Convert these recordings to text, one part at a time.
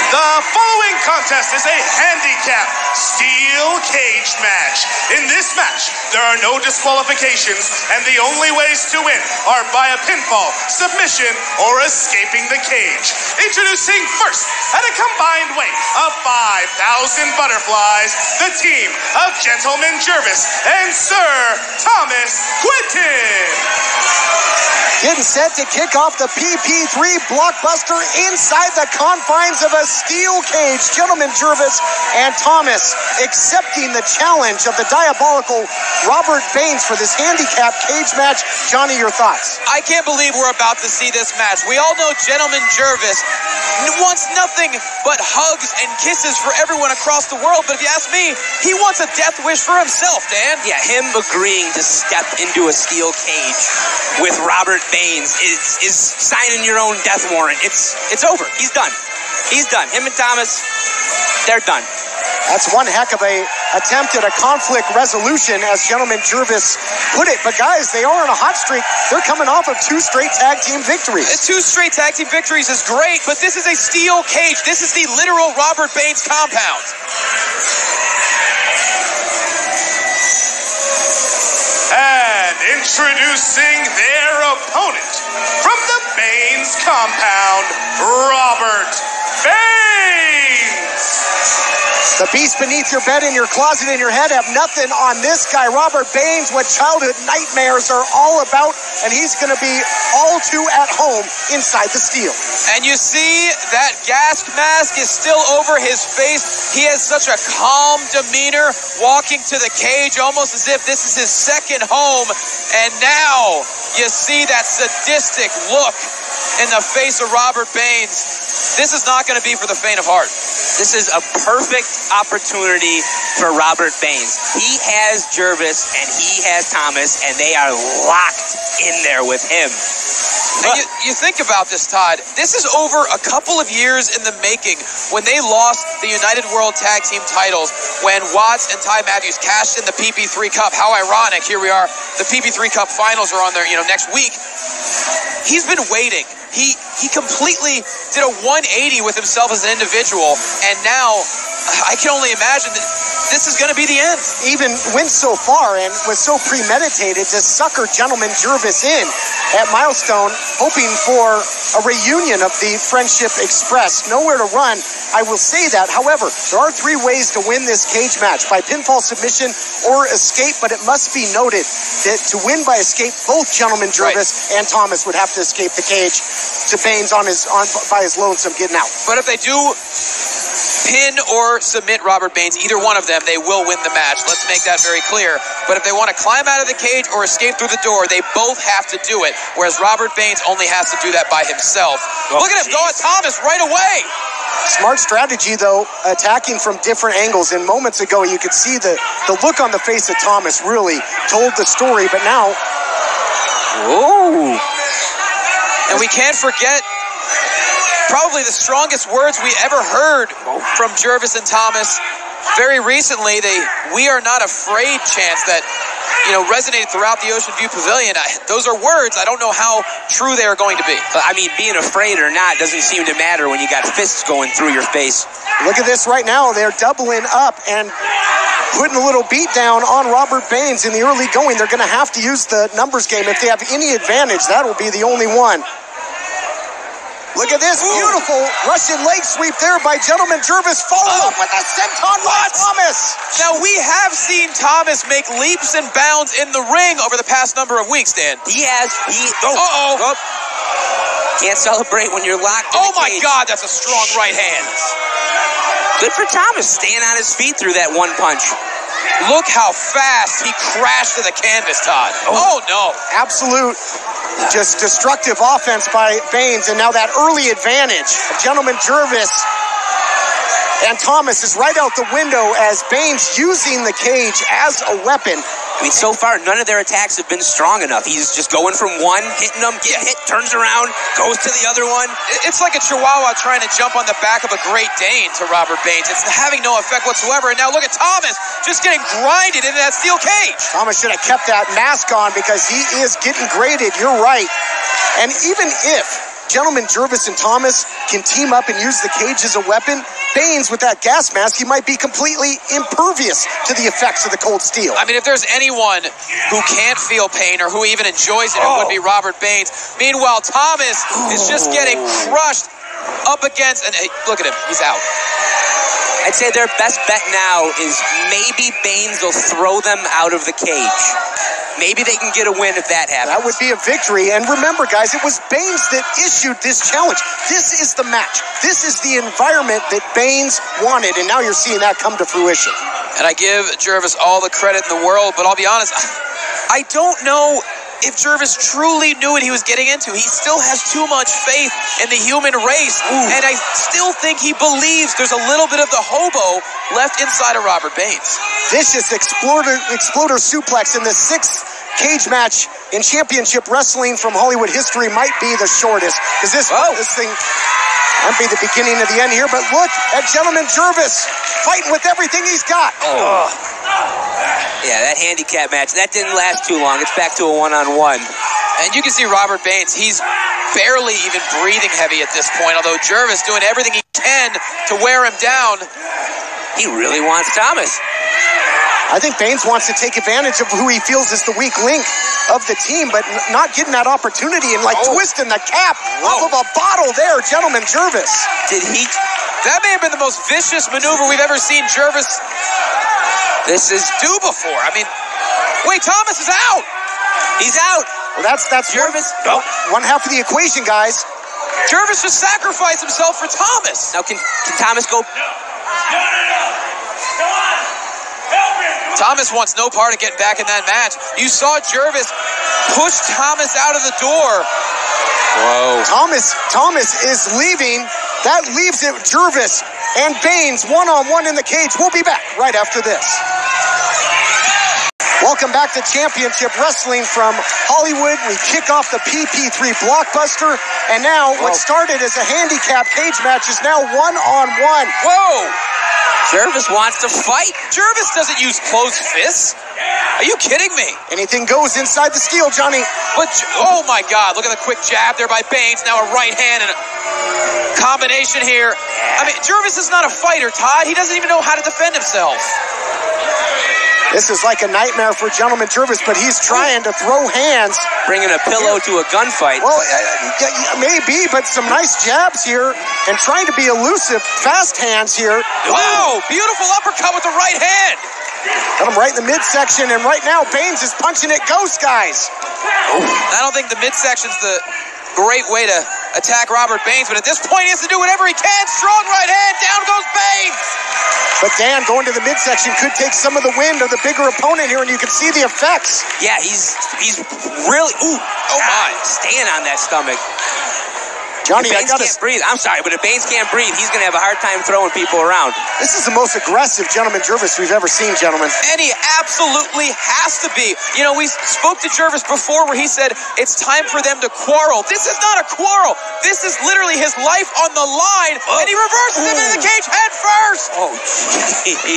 The following contest is a handicap steel cage match. In this match, there are no disqualifications, and the only ways to win are by a pinfall, submission, or escaping the cage. Introducing first, at a combined weight of 5,000 butterflies, the team of Gentleman Jervis and Sir Thomas Quinton. Getting set to kick off the PP3 blockbuster inside the confines of a steel cage. Gentleman Jervis and Thomas accepting the challenge of the diabolical Robert Baines for this handicap cage match. Johnny, your thoughts? I can't believe we're about to see this match. We all know Gentleman Jervis wants nothing but hugs and kisses for everyone across the world, but if you ask me, he wants a death wish for himself, Dan. Yeah, him agreeing to step into a steel cage with Robert Baines is signing your own death warrant. It's over. He's done. He's done. Him and Thomas, they're done. That's one heck of a attempt at a conflict resolution, as Gentleman Jervis put it. But guys, they are on a hot streak. They're coming off of 2 straight tag team victories. 2 straight tag team victories is great, but this is a steel cage. This is the literal Robert Baines compound. And introducing their opponent from the Baines compound, Robert Baines. The beast beneath your bed, in your closet, in your head have nothing on this guy, Robert Baines, what childhood nightmares are all about, and he's going to be all too at home inside the steel. And you see that gas mask is still over his face. He has such a calm demeanor walking to the cage, almost as if this is his second home. And now you see that sadistic look in the face of Robert Baines. This is not going to be for the faint of heart. This is a perfect opportunity for Robert Baines. He has Jervis and he has Thomas, and they are locked in there with him. And you think about this, Todd. This is over a couple of years in the making when they lost the United World Tag Team titles when Watts and Ty Matthews cashed in the PP3 Cup. How ironic. Here we are. The PP3 Cup finals are on there, next week. He's been waiting. He completely did a 180 with himself as an individual, and now I can only imagine that this is going to be the end. Even went so far and was so premeditated to sucker Gentleman Jervis in at Milestone, hoping for a reunion of the Friendship Express. Nowhere to run, I will say that. However, there are 3 ways to win this cage match: by pinfall, submission, or escape. But it must be noted that to win by escape, both Gentleman Jervis and Thomas would have to escape the cage to Baines by his lonesome getting out. But if they do pin or submit Robert Baines, either one of them, they will win the match. Let's make that very clear. But if they want to climb out of the cage or escape through the door, they both have to do it, whereas Robert Baines only has to do that by himself. Look at him go at Thomas right away. Smart strategy, though, attacking from different angles. And moments ago, you could see the look on the face of Thomas really told the story. But now... Whoa. And we can't forget probably the strongest words we ever heard from Jervis and Thomas. Very recently, "We are not afraid" chants that, resonated throughout the Ocean View Pavilion. Those are words. I don't know how true they are going to be. I mean, being afraid or not doesn't seem to matter when you got fists going through your face. Look at this right now. They're doubling up and putting a little beat down on Robert Baines in the early going. They're going to have to use the numbers game. If they have any advantage, that will be the only one. Look at this beautiful Russian leg sweep there by Gentleman Jervis, followed up with a senton by Thomas. Now, we have seen Thomas make leaps and bounds in the ring over the past number of weeks, Dan. He has. Can't celebrate when you're locked in Oh, the my cage. God, that's a strong right hand. Good for Thomas, staying on his feet through that one punch. Look how fast he crashed to the canvas, Todd. Oh no. Absolute just destructive offense by Baines, and now that early advantage of Gentleman Jervis and Thomas is right out the window as Baines using the cage as a weapon. I mean, so far, none of their attacks have been strong enough. He's just going from one, hitting them, get hit, turns around, goes to the other one. It's like a Chihuahua trying to jump on the back of a Great Dane to Robert Baines. It's having no effect whatsoever. And now look at Thomas just getting grinded into that steel cage. Thomas should have kept that mask on because he is getting graded. You're right. And even if Gentlemen Jervis and Thomas can team up and use the cage as a weapon, Baines, with that gas mask, he might be completely impervious to the effects of the cold steel. I mean, if there's anyone who can't feel pain or who even enjoys it, it would be Robert Baines. Meanwhile, Thomas is just getting crushed up against, and hey, look at him, he's out. I'd say their best bet now is maybe Baines will throw them out of the cage. Maybe they can get a win if that happens. That would be a victory. And remember, guys, it was Baines that issued this challenge. This is the match. This is the environment that Baines wanted, and now you're seeing that come to fruition. And I give Jervis all the credit in the world, but I'll be honest, I don't know if Jervis truly knew what he was getting into. He still has too much faith in the human race, and I still think he believes there's a little bit of the hobo left inside of Robert Baines. Vicious exploder suplex in the 6th cage match in championship wrestling from Hollywood history might be the shortest, because this thing might be the beginning of the end here. But look at Gentleman Jervis fighting with everything he's got. Yeah, that handicap match, that didn't last too long. It's back to a one-on-one. And you can see Robert Baines, he's barely even breathing heavy at this point, although Jervis doing everything he can to wear him down. He really wants Thomas. I think Baines wants to take advantage of who he feels is the weak link of the team, but not getting that opportunity and twisting the cap off of a bottle there, Gentleman Jervis. That may have been the most vicious maneuver we've ever seen Jervis do before. I mean, wait, Thomas is out. He's out. Well, that's Jervis. One half of the equation, guys. Jervis just sacrificed himself for Thomas. Now, can Thomas go? Thomas wants no part of getting back in that match. You saw Jervis push Thomas out of the door. Whoa. Thomas is leaving. That leaves it Jervis and Baines one-on-one in the cage. We'll be back right after this. Welcome back to Championship Wrestling from Hollywood. We kick off the PP3 blockbuster, and now what started as a handicap cage match is now one-on-one. Whoa! Jervis wants to fight. Jervis doesn't use closed fists. Are you kidding me? Anything goes inside the steel, Johnny. But, oh my God, look at the quick jab there by Baines. Now a right hand and a combination here. I mean, Jervis is not a fighter, Todd. He doesn't even know how to defend himself. This is like a nightmare for Gentleman Jervis, but he's trying to throw hands. Bringing a pillow to a gunfight. Well, maybe, but some nice jabs here and trying to be elusive. Fast hands here. Wow, beautiful uppercut with the right hand. Got him right in the midsection, and right now Baines is punching at ghost, guys. I don't think the midsection's the great way to attack Robert Baines, but at this point he has to do whatever he can. Strong right hand, down goes Baines. But Dan, going to the midsection could take some of the wind of the bigger opponent here, and you can see the effects. Yeah, he's really, staying on that stomach. Johnny, if Baines can't breathe, I'm sorry, but if Baines can't breathe, he's going to have a hard time throwing people around. This is the most aggressive Gentleman Jervis we've ever seen, gentlemen. And he absolutely has to be. You know, we spoke to Jervis before where he said it's time for them to quarrel. This is not a quarrel. This is literally his life on the line, and he reverses him into the cage head first.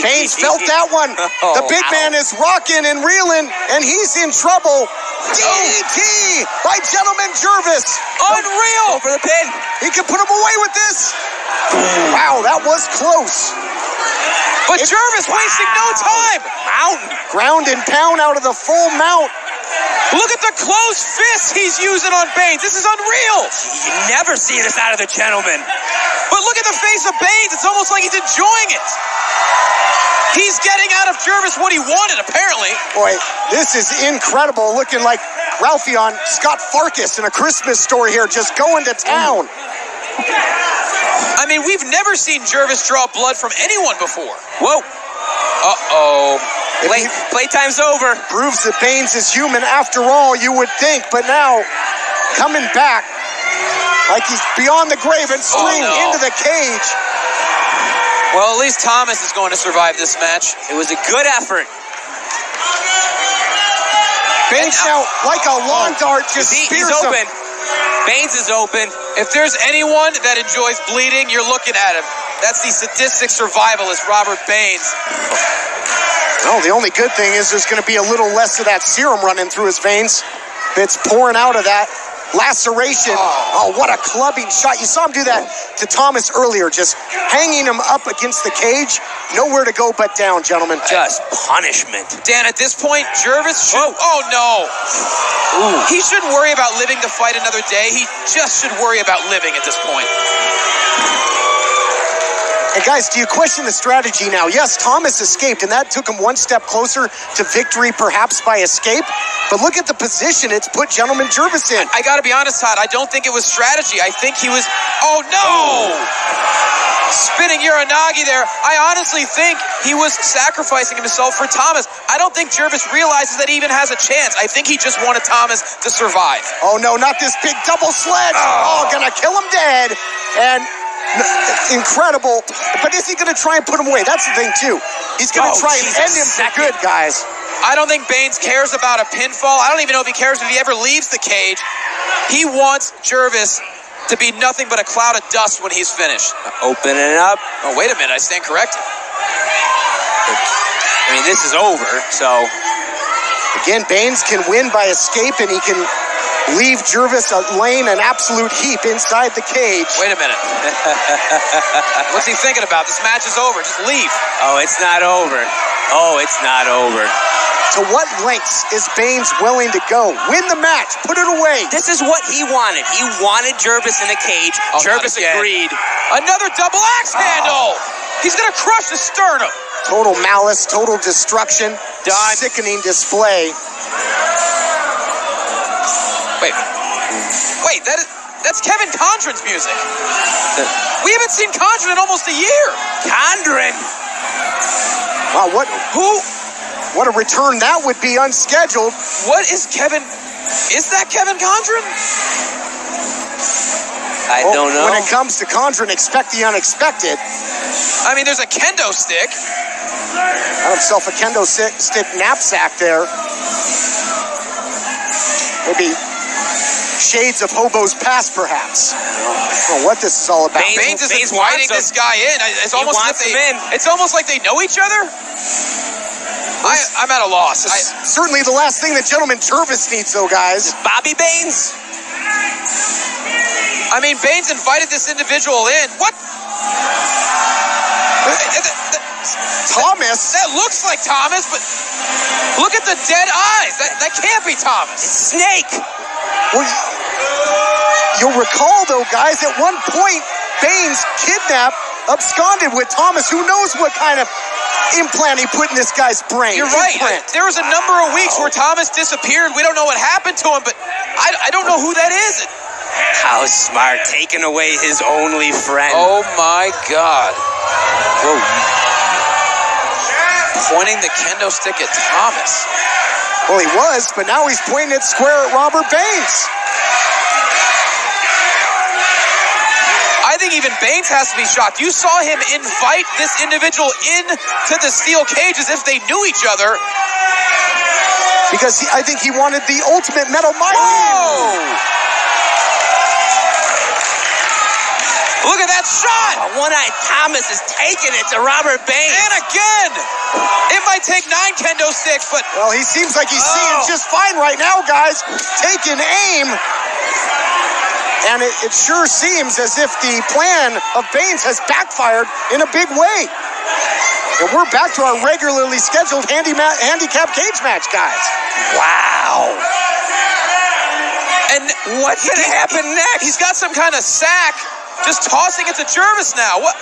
Baines felt that one. The big man is rocking and reeling, and he's in trouble. DDT by Gentleman Jervis. Unreal. Over the pin. He can put him away with this. Wow, that was close. But Jervis wasting no time. Ground and pound out of the full mount. Look at the closed fists he's using on Baines. This is unreal. You never see this out of the gentleman. But look at the face of Baines. It's almost like he's enjoying it. He's getting out of Jervis what he wanted, apparently. Boy, this is incredible. Looking like Ralphie on Scott Farkas in A Christmas Story here, just going to town. I mean, we've never seen Jervis draw blood from anyone before. Whoa. Uh-oh. Playtime's over. Proves that Baines is human after all, you would think. But now, coming back like he's beyond the grave and streamed into the cage. Well, at least Thomas is going to survive this match. It was a good effort. Baines now, like a lawn dart, just spears he's open. him. Baines is open. If there's anyone that enjoys bleeding, you're looking at him. That's the sadistic survivalist, Robert Baines. Well, the only good thing is there's going to be a little less of that serum running through his veins. It's pouring out of that. laceration. Oh, what a clubbing shot. You saw him do that to Thomas earlier, just hanging him up against the cage. Nowhere to go but down, gentlemen. Just punishment. Dan, at this point, Jervis should... Oh, no. Ooh. He shouldn't worry about living to fight another day. He just should worry about living at this point. And guys, do you question the strategy now? Yes, Thomas escaped, and that took him one step closer to victory, perhaps by escape. But look at the position it's put Gentleman Jervis in. I got to be honest, Todd. I don't think it was strategy. I think he was... Oh, no! Spinning Uranagi there. I honestly think he was sacrificing himself for Thomas. I don't think Jervis realizes that he even has a chance. I think he just wanted Thomas to survive. Oh, no, not this big double sledge. Oh, gonna kill him dead. And... incredible, but is he going to try and put him away? That's the thing, too. He's going to try and end him for good, guys. I don't think Baines cares about a pinfall. I don't even know if he cares if he ever leaves the cage. He wants Jervis to be nothing but a cloud of dust when he's finished. Open it up. Oh, wait a minute. I stand corrected. I mean, this is over, so... Again, Baines can win by escape, and he can leave Jervis laying an absolute heap inside the cage. Wait a minute. What's he thinking about? This match is over. Just leave. Oh, it's not over. Oh, it's not over. To what lengths is Baines willing to go? Win the match. Put it away. This is what he wanted. He wanted Jervis in the cage. Oh, Jervis agreed. Another double axe handle. He's going to crush the sternum. Total malice, total destruction. Done. Sickening display. Wait, that's Kevin Condren's music. We haven't seen Condren in almost a year. Condren? Wow, Who? What a return that would be unscheduled. What is Kevin? Is that Kevin Condren? I don't know. When it comes to Condren, expect the unexpected. I mean, there's a kendo stick. Got himself a kendo stick knapsack there. Maybe shades of Hobo's past, perhaps. I don't know what this is all about. Baines is inviting this guy in. It's almost like they know each other. I'm at a loss. Certainly the last thing that Gentleman Jervis needs, though, guys. Bobby Baines? I mean, Baines invited this individual in. What? Thomas? That looks like Thomas, but look at the dead eyes. That can't be Thomas. Snake. Well, you'll recall, though, guys, at one point, Baines absconded with Thomas. Who knows what kind of implant he put in this guy's brain. You're right. There was a number of weeks where Thomas disappeared. We don't know what happened to him, but I don't know who that is. How smart, taking away his only friend. Oh my God. Whoa. Pointing the kendo stick at Thomas. Well, he was, but now he's pointing it square at Robert Baines. I think even Baines has to be shocked. You saw him invite this individual into the steel cage as if they knew each other. Because I think he wanted the ultimate metal mind. Whoa! Look at that shot! One-eyed Thomas is taking it to Robert Baines. And again! It might take 9 kendo sticks, but... Well, he seems like he's seeing just fine right now, guys. Taking aim. And it sure seems as if the plan of Baines has backfired in a big way. And we're back to our regularly scheduled handicap cage match, guys. Wow. And what's going to happen next? He's got some kind of sack, just tossing it to Jervis now. What?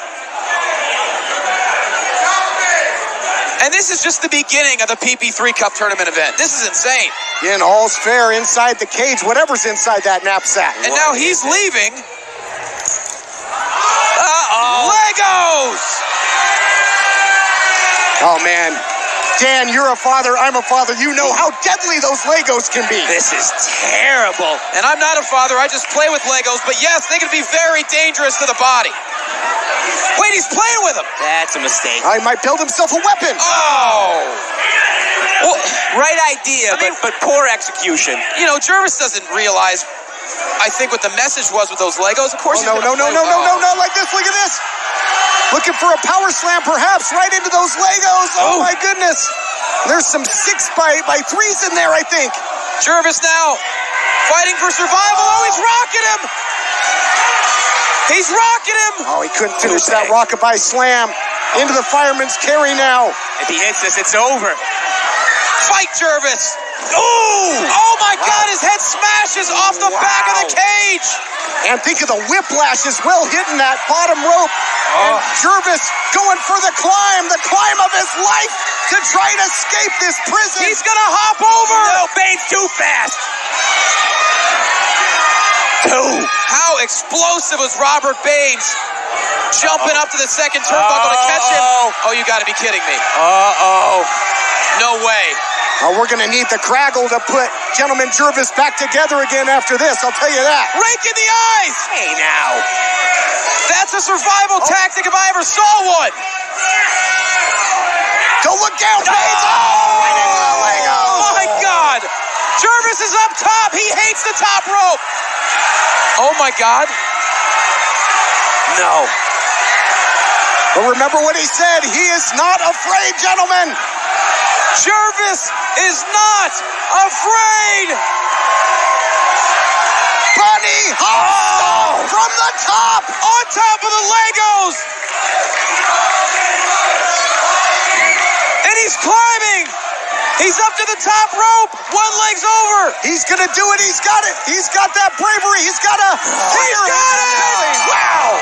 And this is just the beginning of the PP3 Cup tournament event. This is insane. Again, all's fair inside the cage, whatever's inside that knapsack. And now he's leaving. Legos! Oh, man. Dan, you're a father, I'm a father. You know how deadly those Legos can be. This is terrible. And I'm not a father, I just play with Legos, but yes, they can be very dangerous to the body. Wait, he's playing with them. That's a mistake. He might build himself a weapon. Oh! Well, right idea, but poor execution. You know, Jervis doesn't realize, I think, what the message was with those Legos. Of course, no, like this. Look at this. Looking for a power slam, perhaps, right into those Legos. Oh, my goodness. There's some 6x3s in there, I think. Jervis now Fighting for survival. Oh, he's rocking him. He's rocking him. Oh, he couldn't finish that rockabye slam. Into the fireman's carry now. If he hits this, it's over. Fight Jervis. Ooh! Oh my God, his head smashes off the back of the cage. And think of the whiplash as well hitting that bottom rope. And Jervis going for the climb of his life to try and escape this prison. He's gonna hop over. No, Baines too fast. How explosive was Robert Baines jumping up to the second turnbuckle to catch him? Oh, you gotta be kidding me. No way. We're going to need the Craggle to put Gentleman Jervis back together again after this, I'll tell you that. Rake in the eyes! Hey, now. That's a survival tactic if I ever saw one. Go look out, Baines! Oh, right into the leg. Oh, my God. Jervis is up top. He hates the top rope. Oh, my God. No. But remember what he said. He is not afraid, gentlemen. Jervis is not afraid. Bunny hop from the top. On top of the Legos. And he's climbing. He's up to the top rope. One leg's over. He's going to do it. He's got it. He's got that bravery. He's got a fire. He's got it. Wow.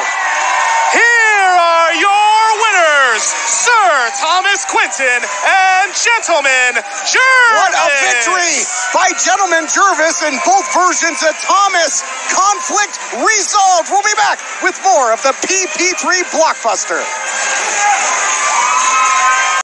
Here are your winners, Sir Thomas Quinton and Gentleman Jervis. What a victory by Gentleman Jervis in both versions of Thomas. Conflict resolved. We'll be back with more of the PP3 Blockbuster.